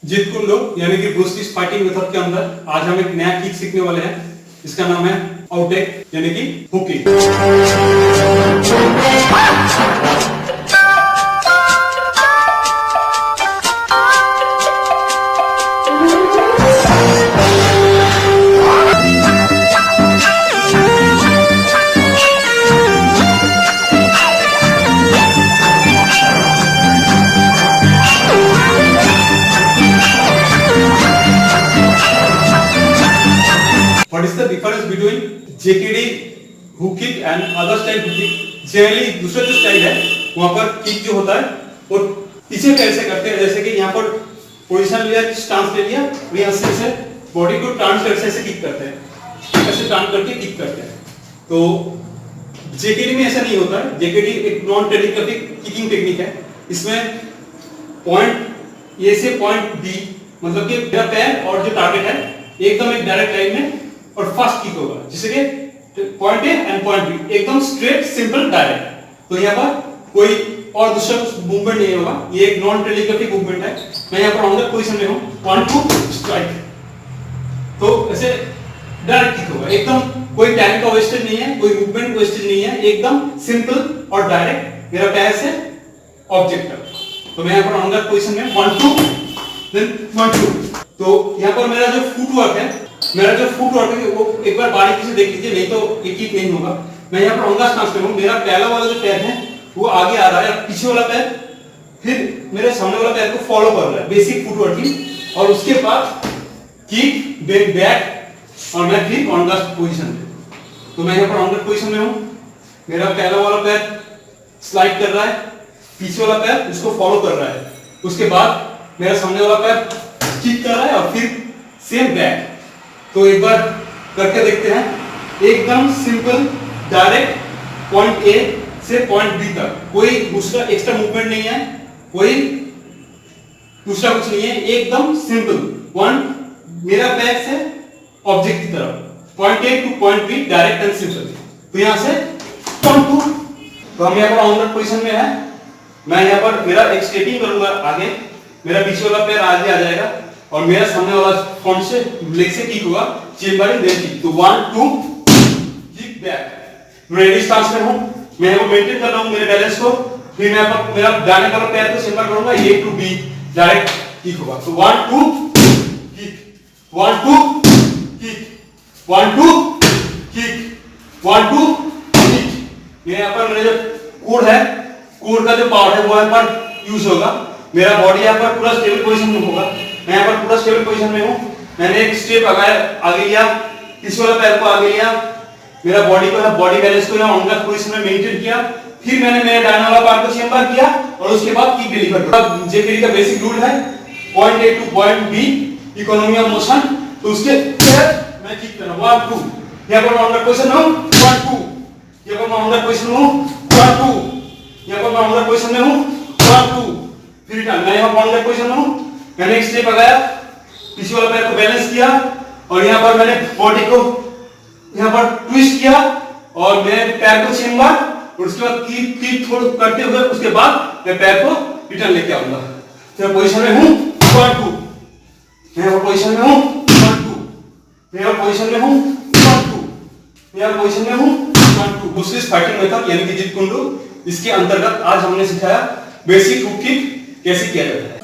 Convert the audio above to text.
जीत कुन डो यानी कि ब्रूस ली फाइटिंग मेथड के अंदर आज हम एक नया किक सीखने वाले हैं। इसका नाम है ओऊ टेक यानी कि hook kick. What is the difference between JKD hook kick and other style hook kick? Generally दूसरा जो स्टाइल है वहाँ पर किक जो होता है वो पीछे पैर से करते हैं, जैसे कि यहाँ पर पोजीशन लिया, स्टांस ले लिया और यहाँ से बॉडी को टर्न करके ऐसे किक करते हैं, ऐसे टर्न करके किक करते हैं। तो JKD में ऐसा नहीं होता है। JKD एक नॉन टेलीग्राफिक किकिंग टेक्निक है। इसमें पॉइंट ए से पॉइंट बी, मतलब कि मेरा पैर और जो टारगेट है एकदम एक डायरेक्ट लाइन में और फास्ट किक होगा, जैसे कि point a and point b एकदम स्ट्रेट सिंपल डायरेक्ट। तो यहाँ पर कोई और दूसरा कुछ मूवमेंट नहीं होगा, ये एक नॉन टेलीग्राफिक मूवमेंट है। मैं यहाँ पर ऑन द पोजीशन में हूँ, 1 2 स्ट्राइक, तो ऐसे डायरेक्ट किक होगा, एकदम कोई टाइम का वेस्टेज नहीं है, कोई मूवमेंट वेस्टेज नहीं है, एकदम सिंपल और डायरेक्ट मेरा पैर से ऑब्जेक्ट तक। तो मैं यहाँ पर ऑन द पोजीशन में 1 2 देन 1 2। तो यहाँ पर मेरा जो फुटवर्क है, वो एक बार बारीकी से देख लीजिए, नहीं तो ये किक नहीं होगा। मैं यहाँ पर ऑंगा स्टांस में हूँ, मेरा पहला वाला जो पैर है वो आगे आ रहा है, पीछे वाला पैर फिर मेरे सामने वाला पैर को फॉलो कर रहा है, बेसिक फुटवर्किंग। और उसके बाद किक देन बैक और मैं फिर ऑन द पोजीशन में। तो मैं यहाँ पर ऑन द पोजीशन में हूँ, मेरा पहला वाला पैर स्लाइड कर रहा है, पीछे वाला पैर उसको फॉलो कर रहा है, उसके बाद मेरा सामने वाला पैर किक कर रहा है और फिर सेम बैक। तो एक बार करके देखते हैं, एकदम सिंपल डायरेक्ट पॉइंट ए से पॉइंट बी तक, कोई दूसरा एक्स्ट्रा मूवमेंट नहीं है, कोई दूसरा कुछ नहीं है, एकदम सिंपल वन मेरा पैर से ऑब्जेक्ट की तरफ, point a to point b direct and simple. तो यहां से पॉइंट टू, तो हम यहां पर ऑन द पोजीशन में है। मैं यहां पर मेरा एक स्टेपिंग करूंगा आगे, मेरा पीछे वाला पैर आगे आ जाएगा और मेरा सामने वाला फ्रंट से लेग से किक होगा, चेंबरिंग देन किक। तो 1 2 किक बैक, रेडी स्टांस में हूं, मैं वो मेंटेन कर रहा हूं मेरे बैलेंस को। फिर मैं अब मेरा दाहिने वाला पैर को चेंबर करूंगा, ए टू बी डायरेक्ट किक होगा। तो 1 2 किक, 1 2 किक, 1 2 किक, 1 2 किक। ये यहां पर मेरा जो कोर है, कोर का जो पावर है वो यहां पर यूज होगा। मेरा बॉडी यहां पर पूरा स्टेबल पोजीशन में होगा, मैं यहाँ पर पूरा स्टेबल पोजीशन में हूँ। मैंने एक स्टेप आगे लिया, इस वाला पैर को आगे लिया, मेरा बॉडी बैलेंस को यहाँ ऑन द पोजीशन में मेंटेन किया। फिर मैंने मेरे दाहिने वाला पैर को चेंबर किया और उसके बाद किक डिलीवर किया। जेकेडी का बेसिक रूल है point a to point b, economy of motion. तो उसके बाद मैं किक कर रहा हूँ 1 2, यहाँ पर मैं ऑन द पोजीशन में हूँ 1 2, यहाँ पर मैं ऑन द पोजीशन में हूँ 1 2, यहाँ पर मैं ऑन द पोजीशन में हूँ 1 2। फिर रिटर्न, मैं यहाँ पर ऑन द पोजीशन में हूँ, मैंने एक स्टेप लगाया, पीछे वाला पैर को बैलेंस किया और यहाँ पर मैंने बॉडी को यहाँ पर ट्विस्ट किया और मैं पैर को चेंबर और उसके बाद किक थोड़ा करते हुए उसके बाद मैं पैर को रिटर्न लेके आऊंगा। तो पोजीशन में हूँ 1 2, मैं पोजीशन में हूँ 1 2, मैं पोजीशन में हूँ 1 2, मैं पोजीशन में हूँ 1 2। दूसरी फाइटिंग मेथड यानी कि जीत कुन डो, इसके अंतर्गत आज हमने सिखाया बेसिक हुक किक कैसे किया जाता है।